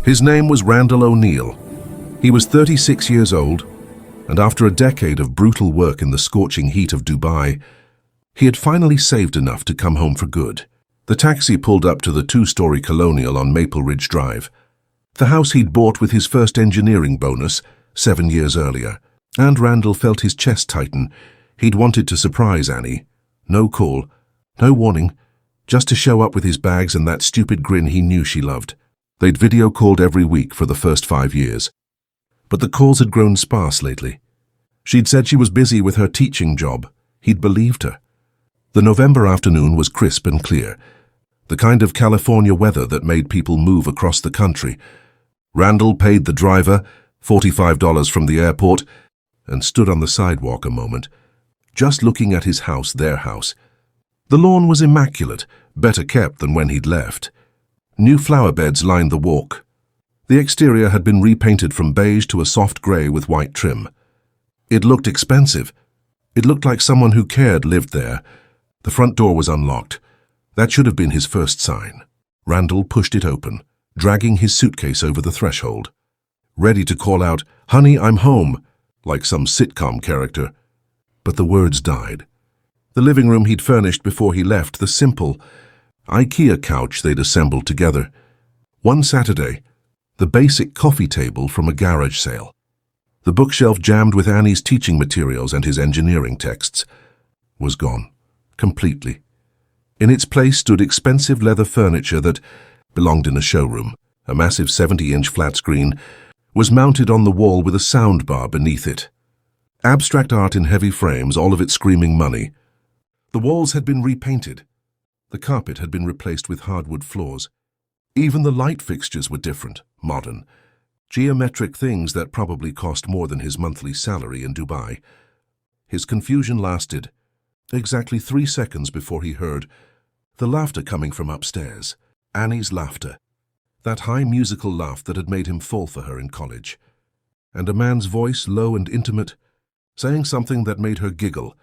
His name was Randall O'Neill. He was 36 years old, and after a decade of brutal work in the scorching heat of Dubai, he had finally saved enough to come home for good. The taxi pulled up to the two-story colonial on Maple Ridge Drive, the house he'd bought with his first engineering bonus 7 years earlier. And Randall felt his chest tighten. He'd wanted to surprise Annie. No call, no warning, just to show up with his bags and that stupid grin he knew she loved. They'd video called every week for the first 5 years. But the calls had grown sparse lately. She'd said she was busy with her teaching job. He'd believed her. The November afternoon was crisp and clear, the kind of California weather that made people move across the country. Randall paid the driver $45 from the airport and stood on the sidewalk a moment, just looking at his house, their house. The lawn was immaculate, better kept than when he'd left. New flower beds lined the walk. The exterior had been repainted from beige to a soft grey with white trim. It looked expensive. It looked like someone who cared lived there. The front door was unlocked. That should have been his first sign. Randall pushed it open, dragging his suitcase over the threshold, ready to call out, "Honey, I'm home," like some sitcom character. But the words died. The living room he'd furnished before he left, the simple IKEA couch they'd assembled together. One Saturday, the basic coffee table from a garage sale. The bookshelf jammed with Annie's teaching materials and his engineering texts was gone, completely. In its place stood expensive leather furniture that belonged in a showroom. A massive 70-inch flat screen was mounted on the wall with a sound bar beneath it. Abstract art in heavy frames, all of it screaming money. The walls had been repainted. The carpet had been replaced with hardwood floors. Even the light fixtures were different, modern. Geometric things that probably cost more than his monthly salary in Dubai. His confusion lasted exactly 3 seconds before he heard the laughter coming from upstairs. Annie's laughter. That high musical laugh that had made him fall for her in college. And a man's voice, low and intimate, saying something that made her giggle,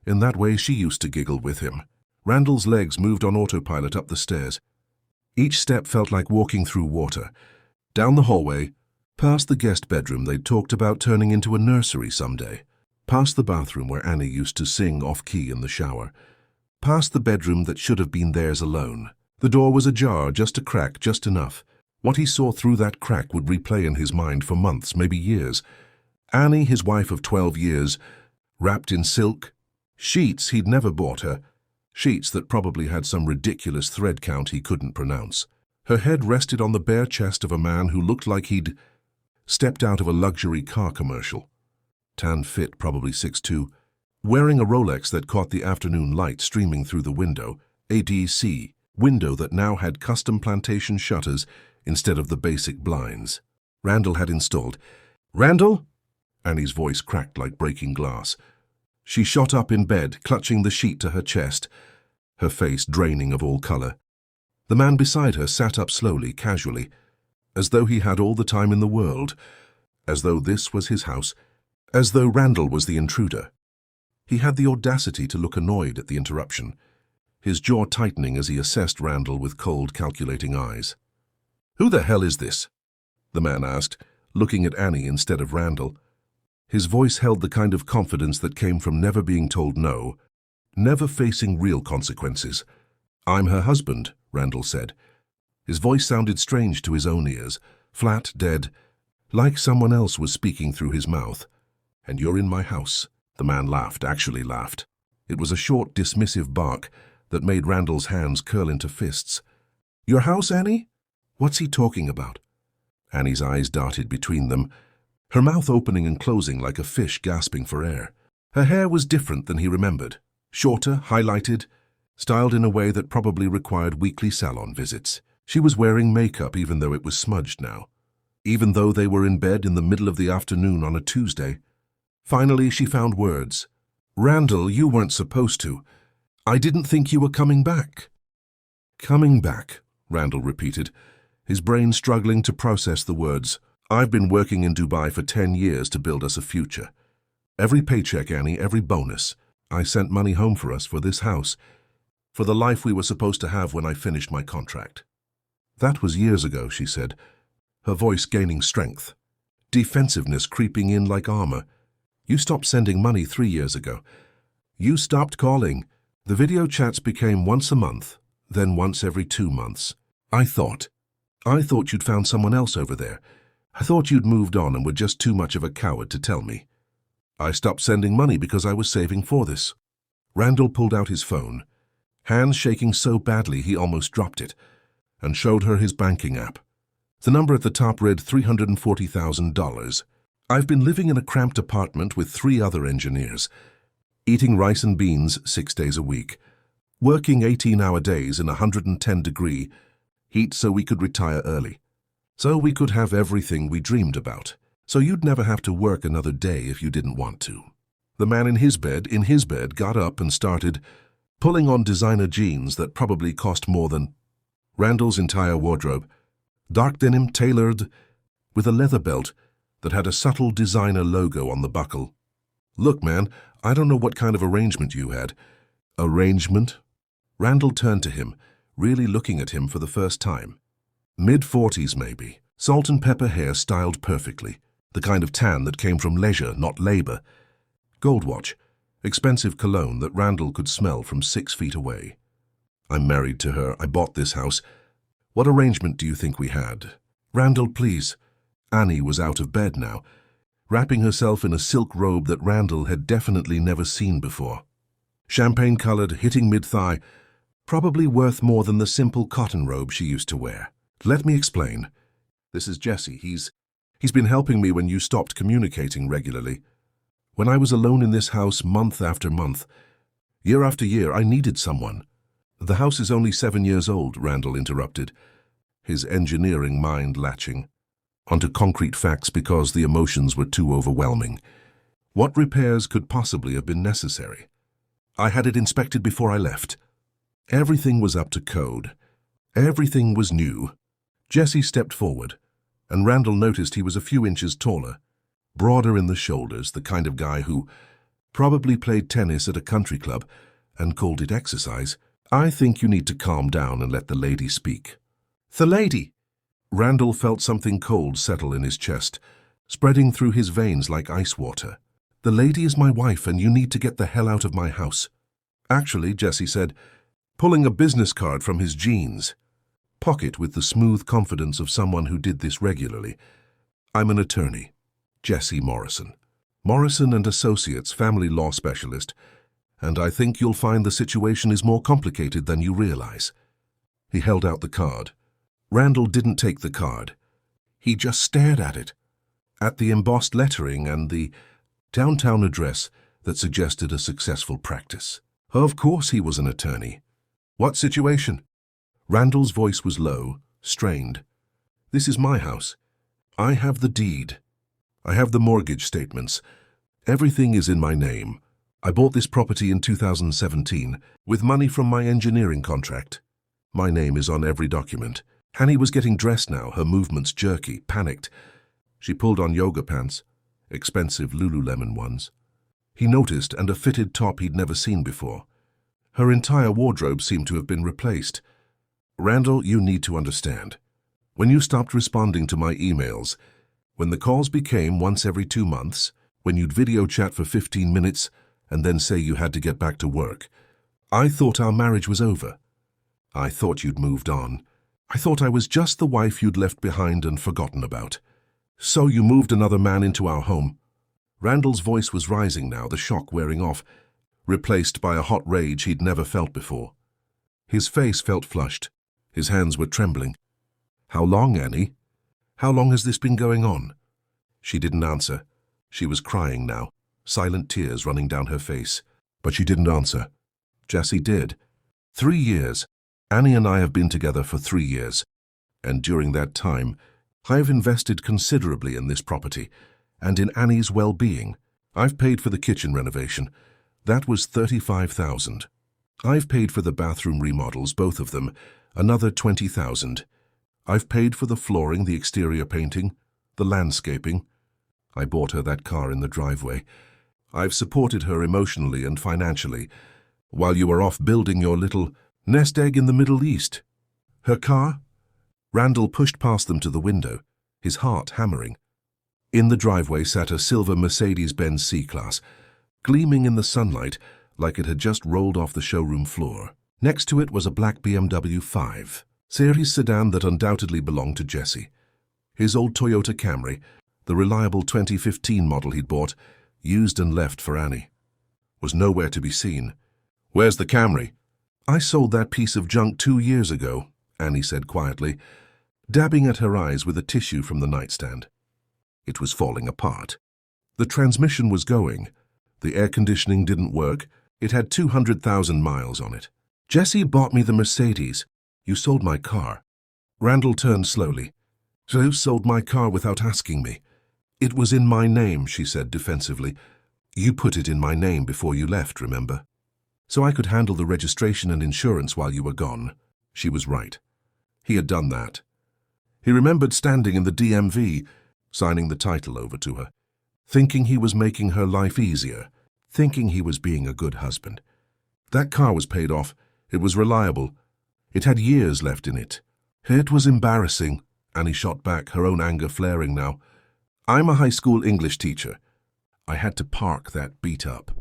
in that way she used to giggle with him. Randall's legs moved on autopilot up the stairs. Each step felt like walking through water. Down the hallway, past the guest bedroom they'd talked about turning into a nursery someday. Past the bathroom where Annie used to sing off-key in the shower. Past the bedroom that should have been theirs alone. The door was ajar, just a crack, just enough. What he saw through that crack would replay in his mind for months, maybe years. Annie, his wife of 12 years, wrapped in silk. Sheets he'd never bought her. Sheets that probably had some ridiculous thread count he couldn't pronounce. Her head rested on the bare chest of a man who looked like he'd stepped out of a luxury car commercial. Tan fit, probably 6'2", wearing a Rolex that caught the afternoon light streaming through the window, a DC, window that now had custom plantation shutters instead of the basic blinds. Randall had installed. "Randall?" Annie's voice cracked like breaking glass. She shot up in bed, clutching the sheet to her chest, her face draining of all color. The man beside her sat up slowly, casually, as though he had all the time in the world, as though this was his house, as though Randall was the intruder. He had the audacity to look annoyed at the interruption, his jaw tightening as he assessed Randall with cold, calculating eyes. "Who the hell is this?" the man asked, looking at Annie instead of Randall. His voice held the kind of confidence that came from never being told no, never facing real consequences. "I'm her husband," Randall said. His voice sounded strange to his own ears, flat, dead, like someone else was speaking through his mouth. "And you're in my house." The man laughed, actually laughed. It was a short, dismissive bark that made Randall's hands curl into fists. "Your house, Annie? What's he talking about?" Annie's eyes darted between them, her mouth opening and closing like a fish gasping for air. Her hair was different than he remembered, shorter, highlighted, styled in a way that probably required weekly salon visits. She was wearing makeup even though it was smudged now, even though they were in bed in the middle of the afternoon on a Tuesday. Finally, she found words. "Randall, you weren't supposed to. I didn't think you were coming back." "Coming back," Randall repeated, his brain struggling to process the words. "I've been working in Dubai for 10 years to build us a future. Every paycheck, Annie, every bonus. I sent money home for us, for this house, for the life we were supposed to have when I finished my contract." "That was years ago," she said, her voice gaining strength. Defensiveness creeping in like armor. You stopped sending money 3 years ago. You stopped calling. The video chats became once a month, then once every 2 months. I thought you'd found someone else over there. I thought you'd moved on and were just too much of a coward to tell me. I stopped sending money because I was saving for this. Randall pulled out his phone, hands shaking so badly he almost dropped it, and showed her his banking app. The number at the top read $340,000. I've been living in a cramped apartment with 3 other engineers, eating rice and beans 6 days a week, working 18-hour days in 110-degree heat so we could retire early, so we could have everything we dreamed about, so you'd never have to work another day if you didn't want to. The man in his bed got up and started pulling on designer jeans that probably cost more than Randall's entire wardrobe, dark denim tailored with a leather belt that had a subtle designer logo on the buckle. Look, man, I don't know what kind of arrangement you had. Arrangement? Randall turned to him, really looking at him for the first time. Mid-40s maybe, salt and pepper hair styled perfectly, the kind of tan that came from leisure, not labor. Gold watch, expensive cologne that Randall could smell from 6 feet away. I'm married to her. I bought this house. What arrangement do you think we had? Randall, please. Annie was out of bed now, wrapping herself in a silk robe that Randall had definitely never seen before. Champagne-colored, hitting mid-thigh, probably worth more than the simple cotton robe she used to wear. Let me explain. This is Jesse. He's been helping me when you stopped communicating regularly. When I was alone in this house month after month, year after year, I needed someone. The house is only 7 years old, Randall interrupted, his engineering mind latching onto concrete facts because the emotions were too overwhelming. What repairs could possibly have been necessary? I had it inspected before I left. Everything was up to code. Everything was new. Jesse stepped forward, and Randall noticed he was a few inches taller, broader in the shoulders, the kind of guy who probably played tennis at a country club and called it exercise. I think you need to calm down and let the lady speak. The lady! Randall felt something cold settle in his chest, spreading through his veins like ice water. The lady is my wife and you need to get the hell out of my house. Actually, Jesse said, pulling a business card from his jeans pocket with the smooth confidence of someone who did this regularly. I'm an attorney, Jesse Morrison. Morrison and Associates, family law specialist, and I think you'll find the situation is more complicated than you realize. He held out the card. Randall didn't take the card. He just stared at it, at the embossed lettering and the downtown address that suggested a successful practice. Of course he was an attorney. What situation? Randall's voice was low, strained. This is my house. I have the deed. I have the mortgage statements. Everything is in my name. I bought this property in 2017 with money from my engineering contract. My name is on every document. Annie was getting dressed now, her movements jerky, panicked. She pulled on yoga pants, expensive Lululemon ones. He noticed, and a fitted top he'd never seen before. Her entire wardrobe seemed to have been replaced. Randall, you need to understand. When you stopped responding to my emails, when the calls became once every 2 months, when you'd video chat for 15 minutes and then say you had to get back to work, I thought our marriage was over. I thought you'd moved on. I thought I was just the wife you'd left behind and forgotten about. So you moved another man into our home. Randall's voice was rising now, the shock wearing off, replaced by a hot rage he'd never felt before. His face felt flushed. His hands were trembling. How long, Annie? How long has this been going on? She didn't answer. She was crying now, silent tears running down her face. But she didn't answer. Jesse did. 3 years. Annie and I have been together for 3 years. And during that time, I've invested considerably in this property and in Annie's well-being. I've paid for the kitchen renovation. That was $35,000. I've paid for the bathroom remodels, both of them, another $20,000. I've paid for the flooring, the exterior painting, the landscaping. I bought her that car in the driveway. I've supported her emotionally and financially, while you were off building your little nest egg in the Middle East. Her car? Randall pushed past them to the window, his heart hammering. In the driveway sat a silver Mercedes-Benz C-Class, gleaming in the sunlight like it had just rolled off the showroom floor. Next to it was a black BMW 5 Series sedan that undoubtedly belonged to Jesse. His old Toyota Camry, the reliable 2015 model he'd bought, used and left for Annie, was nowhere to be seen. "Where's the Camry?" "I sold that piece of junk 2 years ago," Annie said quietly, dabbing at her eyes with a tissue from the nightstand. It was falling apart. The transmission was going. The air conditioning didn't work. It had 200,000 miles on it. "Jesse bought me the Mercedes. You sold my car." Randall turned slowly. "So you sold my car without asking me?" "It was in my name," she said defensively. "You put it in my name before you left, remember? So I could handle the registration and insurance while you were gone." She was right. He had done that. He remembered standing in the DMV, signing the title over to her, thinking he was making her life easier, thinking he was being a good husband. That car was paid off. It was reliable. It had years left in it. "It was embarrassing," Annie shot back, her own anger flaring now. "I'm a high school English teacher. I had to park that beat-up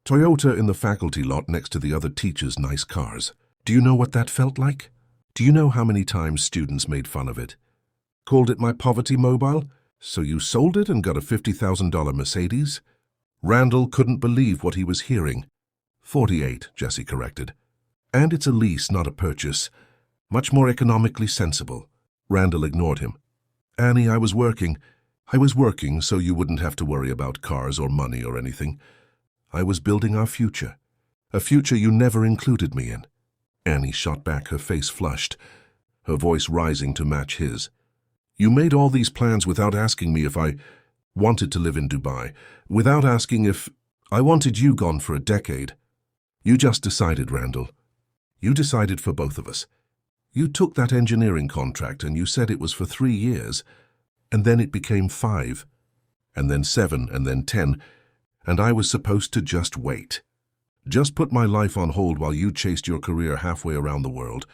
Toyota in the faculty lot next to the other teachers' nice cars. Do you know what that felt like? Do you know how many times students made fun of it? Called it my poverty mobile? So you sold it and got a $50,000 Mercedes?" Randall couldn't believe what he was hearing. 48, Jesse corrected. "And it's a lease, not a purchase. Much more economically sensible." Randall ignored him. "Annie, I was working so you wouldn't have to worry about cars or money or anything. I was building our future, a future you never included me in." Annie shot back, her face flushed, her voice rising to match his. "You made all these plans without asking me if I wanted to live in Dubai, without asking if I wanted you gone for a decade. You just decided, Randall. You decided for both of us. You took that engineering contract and you said it was for 3 years, and then it became 5, and then 7, and then 10, and I was supposed to just wait. Just put my life on hold while you chased your career halfway around the world."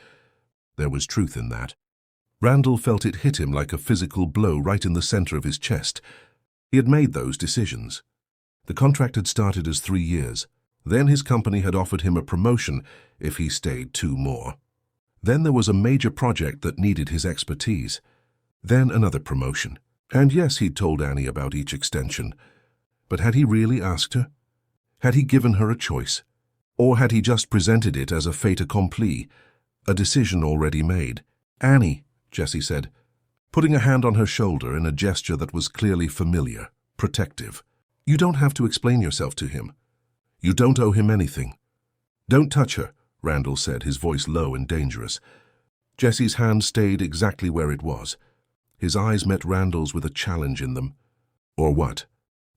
There was truth in that. Randall felt it hit him like a physical blow right in the center of his chest. He had made those decisions. The contract had started as 3 years. Then his company had offered him a promotion if he stayed 2 more. Then there was a major project that needed his expertise. Then another promotion. And yes, he'd told Annie about each extension. But had he really asked her? Had he given her a choice? Or had he just presented it as a fait accompli, a decision already made? "Annie," Jesse said, putting a hand on her shoulder in a gesture that was clearly familiar, protective. "You don't have to explain yourself to him. You don't owe him anything." "Don't touch her," Randall said, his voice low and dangerous. Jesse's hand stayed exactly where it was. His eyes met Randall's with a challenge in them. "Or what?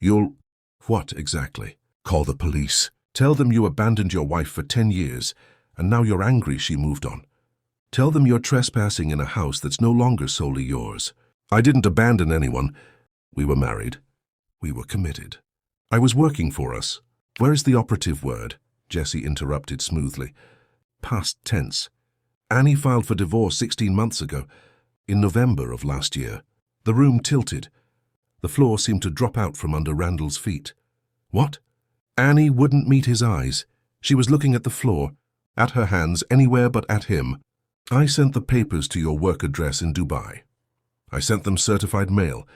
You'll—" "What exactly?" "Call the police. Tell them you abandoned your wife for 10 years, and now you're angry she moved on. Tell them you're trespassing in a house that's no longer solely yours." "I didn't abandon anyone. We were married. We were committed. I was working for us." "Where is the operative word?" Jesse interrupted smoothly. "Past tense. Annie filed for divorce 16 months ago, in November of last year." The room tilted. The floor seemed to drop out from under Randall's feet. "What?" Annie wouldn't meet his eyes. She was looking at the floor, at her hands, anywhere but at him. "I sent the papers to your work address in Dubai. I sent them certified mail,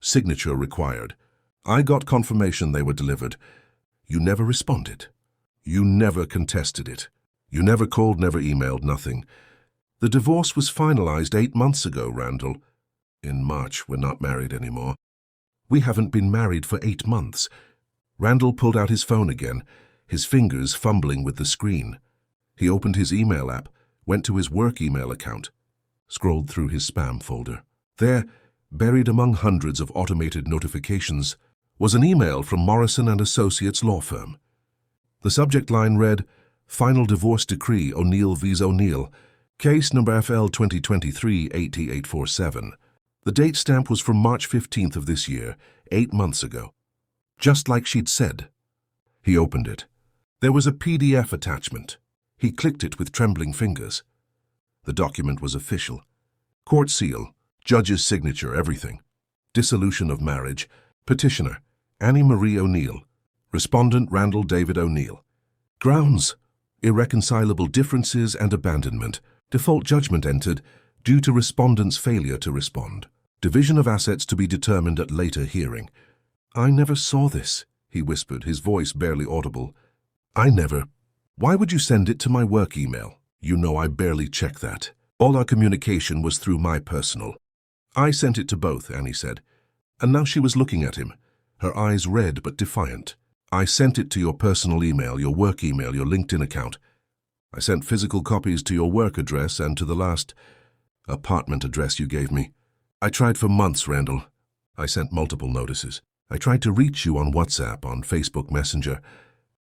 signature required. I got confirmation they were delivered. You never responded. You never contested it. You never called, never emailed, nothing. The divorce was finalized 8 months ago, Randall. In March, we're not married anymore. We haven't been married for 8 months. Randall pulled out his phone again, his fingers fumbling with the screen. He opened his email app, went to his work email account, scrolled through his spam folder. There, buried among hundreds of automated notifications, was an email from Morrison & Associates law firm. The subject line read, "Final Divorce Decree O'Neill vs. O'Neill, Case number FL 2023-8847. The date stamp was from March 15th of this year, 8 months ago. Just like she'd said. He opened it. There was a PDF attachment. He clicked it with trembling fingers. The document was official. Court seal, Judge's signature, everything. Dissolution of marriage. Petitioner, Annie Marie O'Neill. Respondent, Randall David O'Neill. Grounds, irreconcilable differences and abandonment. Default judgment entered due to respondent's failure to respond. Division of assets to be determined at later hearing. I never saw this, he whispered, his voice barely audible. I never. Why would you send it to my work email? You know I barely check that. All our communication was through my personal. I sent it to both, Annie said. And now she was looking at him, her eyes red but defiant. I sent it to your personal email, your work email, your LinkedIn account. I sent physical copies to your work address and to the last apartment address you gave me. I tried for months, Randall. I sent multiple notices. I tried to reach you on WhatsApp, on Facebook Messenger,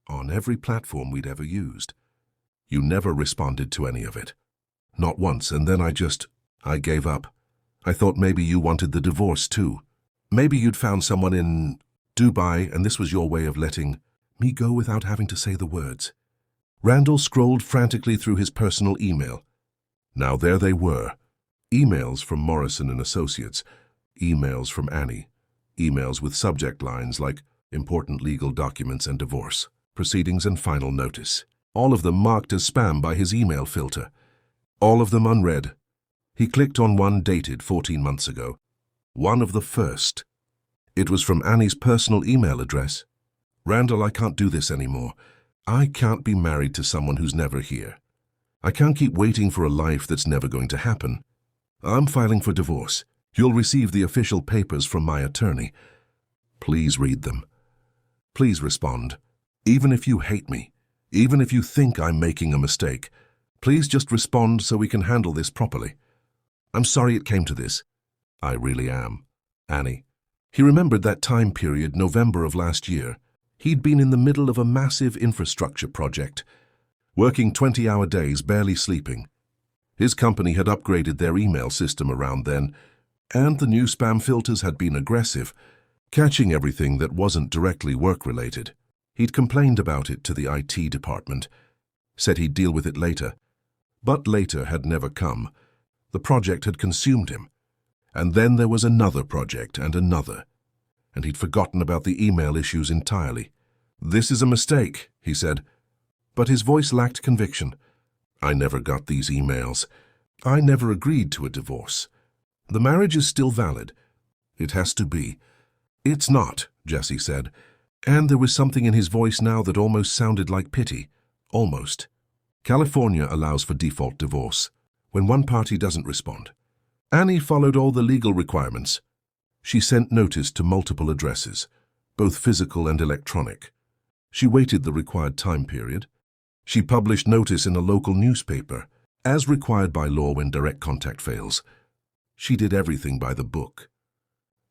on every platform we'd ever used. You never responded to any of it. Not once, and then I gave up. I thought maybe you wanted the divorce too. Maybe you'd found someone in Dubai, and this was your way of letting me go without having to say the words. Randall scrolled frantically through his personal email. Now there they were. Emails from Morrison and Associates. Emails from Annie. Emails with subject lines like important legal documents and divorce, proceedings and final notice. All of them marked as spam by his email filter. All of them unread. He clicked on one dated 14 months ago. One of the first. It was from Annie's personal email address. Randall, I can't do this anymore. I can't be married to someone who's never here. I can't keep waiting for a life that's never going to happen. I'm filing for divorce. You'll receive the official papers from my attorney. Please read them. Please respond. Even if you hate me, even if you think I'm making a mistake, please just respond so we can handle this properly. I'm sorry it came to this. I really am. Annie. He remembered that time period, November of last year. He'd been in the middle of a massive infrastructure project, working 20-hour days, barely sleeping. His company had upgraded their email system around then, and the new spam filters had been aggressive, catching everything that wasn't directly work-related. He'd complained about it to the IT department, said he'd deal with it later. But later had never come. The project had consumed him. And then there was another project and another. And he'd forgotten about the email issues entirely. This is a mistake, he said. But his voice lacked conviction. I never got these emails. I never agreed to a divorce. The marriage is still valid. It has to be. It's not, Jesse said. And there was something in his voice now that almost sounded like pity. Almost. California allows for default divorce when one party doesn't respond. Annie followed all the legal requirements. She sent notice to multiple addresses, both physical and electronic. She waited the required time period. She published notice in a local newspaper, as required by law when direct contact fails. She did everything by the book.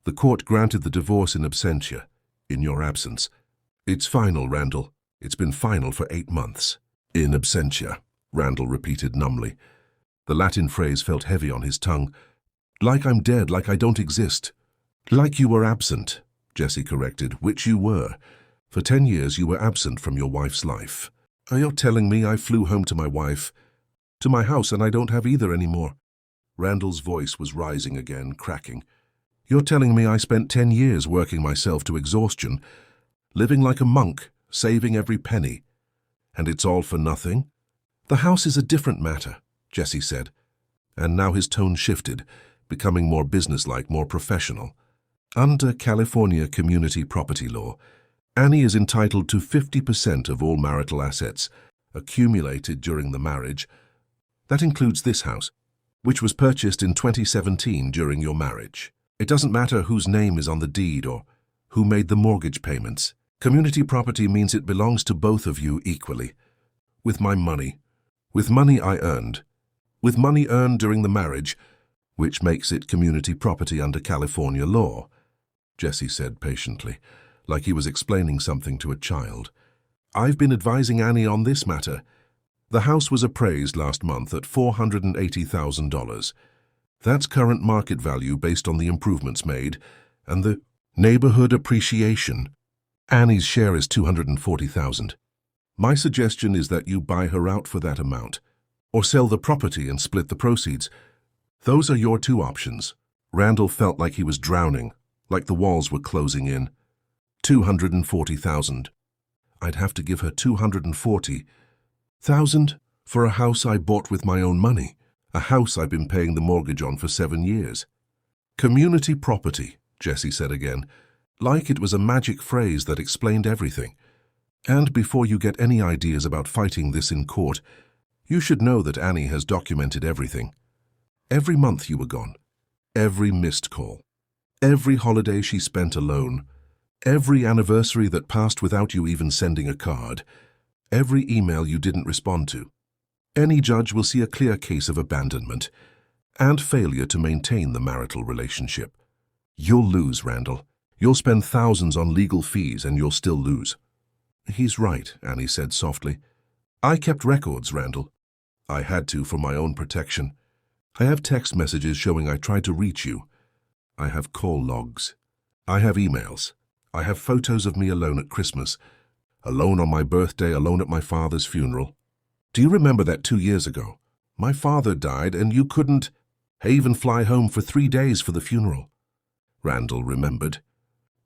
The court granted the divorce in absentia, in your absence. It's final, Randall. It's been final for 8 months. In absentia, Randall repeated numbly. The Latin phrase felt heavy on his tongue. Like I'm dead, like I don't exist. Like you were absent, Jesse corrected, which you were. For 10 years you were absent from your wife's life. You're telling me I flew home to my wife, to my house, and I don't have either anymore? Randall's voice was rising again, cracking. You're telling me I spent 10 years working myself to exhaustion, living like a monk, saving every penny, and it's all for nothing? The house is a different matter, Jesse said, and now his tone shifted, becoming more businesslike, more professional. Under California community property law, Annie is entitled to 50% of all marital assets accumulated during the marriage. That includes this house, which was purchased in 2017 during your marriage. It doesn't matter whose name is on the deed or who made the mortgage payments. Community property means it belongs to both of you equally. With my money. With money I earned. With money earned during the marriage, which makes it community property under California law, Jesse said patiently, like he was explaining something to a child. I've been advising Annie on this matter. The house was appraised last month at $480,000. That's current market value based on the improvements made and the neighborhood appreciation. Annie's share is $240,000. My suggestion is that you buy her out for that amount, or sell the property and split the proceeds. Those are your two options. Randall felt like he was drowning, like the walls were closing in. 240,000. I'd have to give her 240,000 for a house I bought with my own money, a house I've been paying the mortgage on for 7 years. Community property, Jessie said again, like it was a magic phrase that explained everything. And before you get any ideas about fighting this in court, you should know that Annie has documented everything. Every month you were gone, every missed call, every holiday she spent alone, every anniversary that passed without you even sending a card, every email you didn't respond to. Any judge will see a clear case of abandonment and failure to maintain the marital relationship. You'll lose, Randall. You'll spend thousands on legal fees and you'll still lose. He's right, Annie said softly. I kept records, Randall. I had to for my own protection. I have text messages showing I tried to reach you. I have call logs. I have emails. I have photos of me alone at Christmas, alone on my birthday, alone at my father's funeral. Do you remember that 2 years ago? My father died and you couldn't even fly home for 3 days for the funeral. Randall remembered.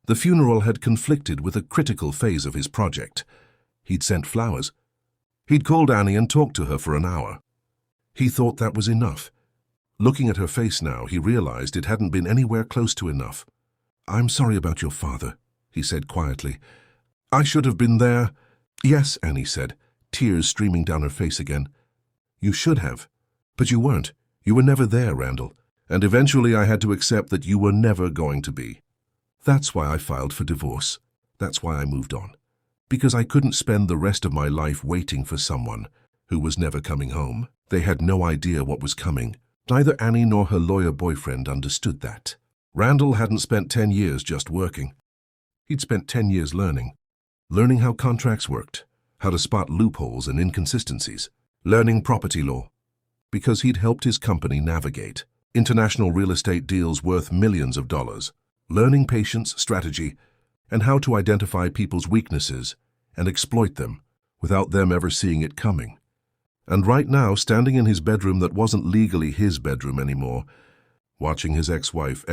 The funeral had conflicted with a critical phase of his project. He'd sent flowers. He'd called Annie and talked to her for an hour. He thought that was enough. Looking at her face now, he realized it hadn't been anywhere close to enough. I'm sorry about your father, he said quietly. I should have been there. Yes, Annie said, tears streaming down her face again. You should have. But you weren't. You were never there, Randall. And eventually I had to accept that you were never going to be. That's why I filed for divorce. That's why I moved on. Because I couldn't spend the rest of my life waiting for someone who was never coming home. They had no idea what was coming. Neither Annie nor her lawyer boyfriend understood that. Randall hadn't spent 10 years just working. He'd spent 10 years learning how contracts worked, how to spot loopholes and inconsistencies, learning property law, because he'd helped his company navigate international real estate deals worth millions of dollars, learning patience, strategy, and how to identify people's weaknesses and exploit them without them ever seeing it coming. And right now, standing in his bedroom that wasn't legally his bedroom anymore, watching his ex-wife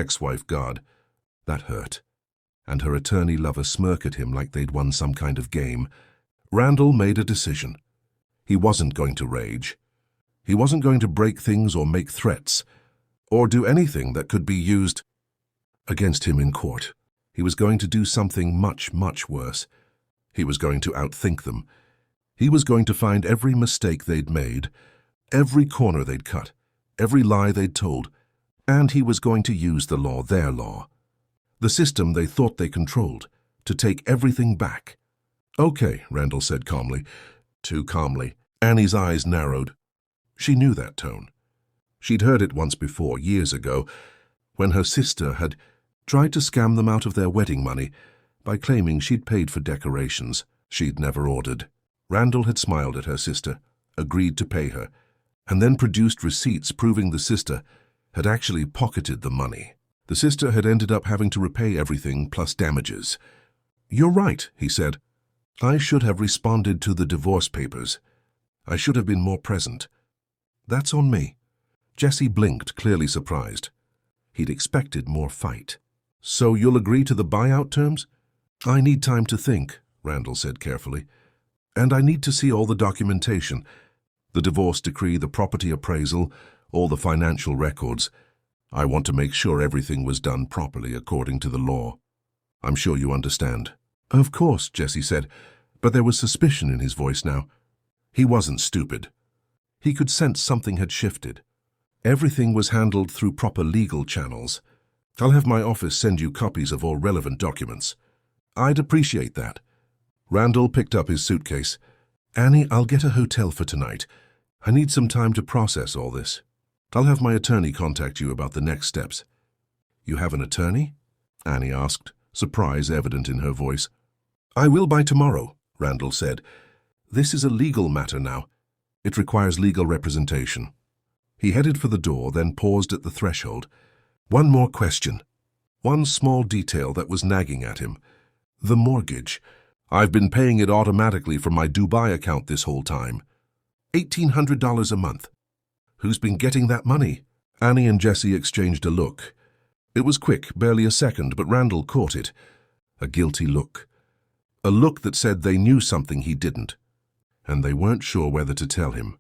guard, that hurt. And her attorney lover smirk at him like they'd won some kind of game. Randall made a decision. He wasn't going to rage. He wasn't going to break things or make threats, or do anything that could be used against him in court. He was going to do something much, much worse. He was going to outthink them. He was going to find every mistake they'd made, every corner they'd cut, every lie they'd told, and he was going to use the law, their law, the system they thought they controlled, to take everything back. Okay, Randall said calmly. Too calmly. Annie's eyes narrowed. She knew that tone. She'd heard it once before, years ago, when her sister had tried to scam them out of their wedding money by claiming she'd paid for decorations she'd never ordered. Randall had smiled at her sister, agreed to pay her, and then produced receipts proving the sister had actually pocketed the money. The sister had ended up having to repay everything plus damages. You're right, he said. I should have responded to the divorce papers. I should have been more present. That's on me. Jessie blinked, clearly surprised. He'd expected more fight. So you'll agree to the buyout terms? I need time to think, Randall said carefully. And I need to see all the documentation, the divorce decree, the property appraisal, all the financial records. I want to make sure everything was done properly according to the law. I'm sure you understand. Of course, Jessie said, but there was suspicion in his voice now. He wasn't stupid. He could sense something had shifted. Everything was handled through proper legal channels. I'll have my office send you copies of all relevant documents. I'd appreciate that. Randall picked up his suitcase. Annie, I'll get a hotel for tonight. I need some time to process all this. I'll have my attorney contact you about the next steps. You have an attorney? Annie asked, surprise evident in her voice. I will by tomorrow, Randall said. This is a legal matter now. It requires legal representation. He headed for the door, then paused at the threshold. One more question. One small detail that was nagging at him. The mortgage. I've been paying it automatically from my Dubai account this whole time. $1,800 a month. Who's been getting that money? Annie and Jessie exchanged a look. It was quick, barely a second, but Randall caught it. A guilty look. A look that said they knew something he didn't, and they weren't sure whether to tell him.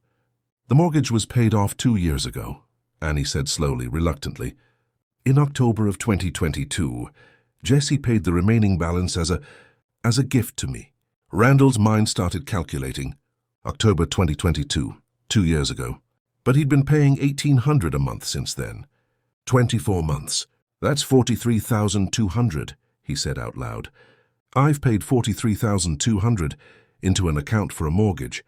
The mortgage was paid off 2 years ago, Annie said slowly, reluctantly. In October of 2022, Jesse paid the remaining balance as a gift to me. Randall's mind started calculating. October 2022, 2 years ago. But he'd been paying $1,800 a month since then. 24 months. That's $43,200, he said out loud. I've paid $43,200 into an account for a mortgage.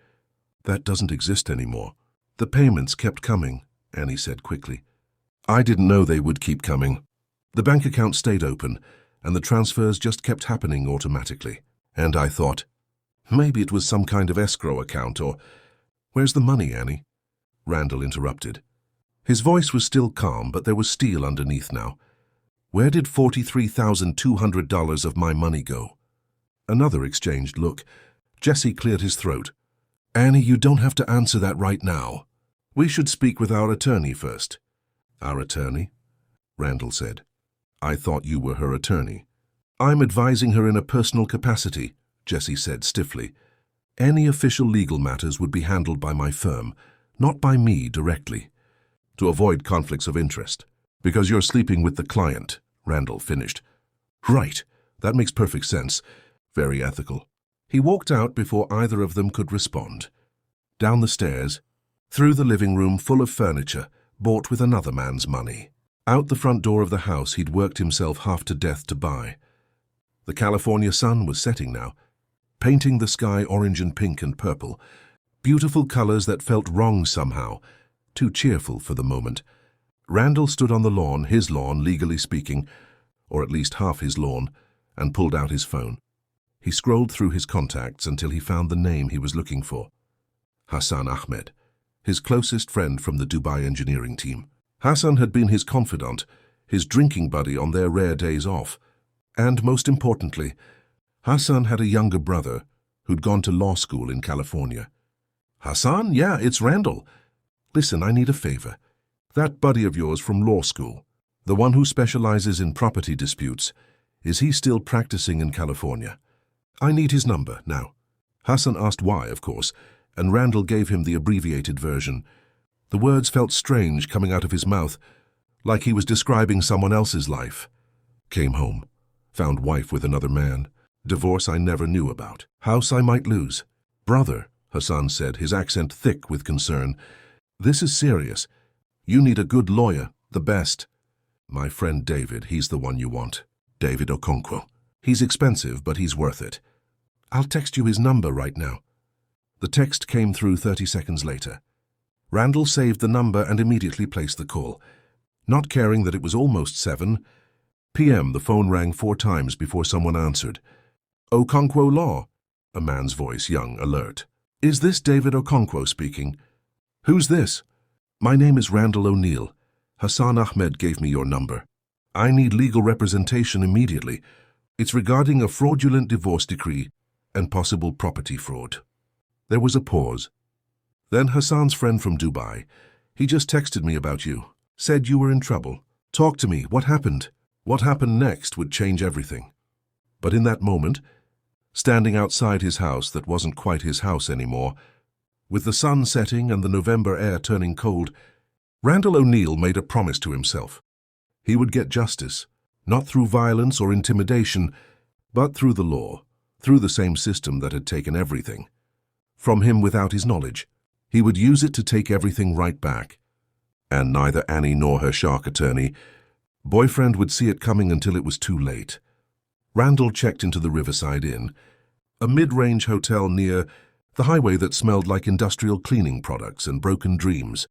That doesn't exist anymore. The payments kept coming, Annie said quickly. I didn't know they would keep coming. The bank account stayed open, and the transfers just kept happening automatically. And I thought, maybe it was some kind of escrow account or... Where's the money, Annie? Randall interrupted. His voice was still calm, but there was steel underneath now. Where did $43,200 of my money go? Another exchanged look. Jesse cleared his throat. Annie, you don't have to answer that right now. We should speak with our attorney first. Our attorney? Randall said. I thought you were her attorney. I'm advising her in a personal capacity, Jesse said stiffly. Any official legal matters would be handled by my firm, not by me directly. To avoid conflicts of interest. Because you're sleeping with the client, Randall finished. Right, that makes perfect sense. Very ethical. He walked out before either of them could respond. Down the stairs, through the living room full of furniture, bought with another man's money. Out the front door of the house he'd worked himself half to death to buy. The California sun was setting now, painting the sky orange and pink and purple, beautiful colors that felt wrong somehow, too cheerful for the moment. Randall stood on the lawn, his lawn, legally speaking, or at least half his lawn, and pulled out his phone. He scrolled through his contacts until he found the name he was looking for. Hassan Ahmed, his closest friend from the Dubai engineering team. Hassan had been his confidant, his drinking buddy on their rare days off. And most importantly, Hassan had a younger brother who'd gone to law school in California. Hassan? Yeah, it's Randall. Listen, I need a favor. That buddy of yours from law school, the one who specializes in property disputes, is he still practicing in California? I need his number now. Hassan asked why, of course, and Randall gave him the abbreviated version. The words felt strange coming out of his mouth, like he was describing someone else's life. Came home. Found wife with another man. Divorce I never knew about. House I might lose. Brother, Hassan said, his accent thick with concern. This is serious. You need a good lawyer, the best. My friend David, he's the one you want. David Okonkwo. He's expensive, but he's worth it. I'll text you his number right now. The text came through 30 seconds later. Randall saved the number and immediately placed the call. Not caring that it was almost 7 p.m., the phone rang 4 times before someone answered. Okonkwo Law, a man's voice, young, alert. Is this David Okonkwo speaking? Who's this? My name is Randall O'Neill. Hassan Ahmed gave me your number. I need legal representation immediately. It's regarding a fraudulent divorce decree and possible property fraud. There was a pause. Then Hassan's friend from Dubai. He just texted me about you. Said you were in trouble. Talk to me. What happened? What happened next would change everything. But in that moment, standing outside his house that wasn't quite his house anymore, with the sun setting and the November air turning cold, Randall O'Neill made a promise to himself. He would get justice, not through violence or intimidation, but through the law, through the same system that had taken everything from him without his knowledge. He would use it to take everything right back. And neither Annie nor her shark attorney, boyfriend, would see it coming until it was too late. Randall checked into the Riverside Inn, a mid-range hotel near the highway that smelled like industrial cleaning products and broken dreams.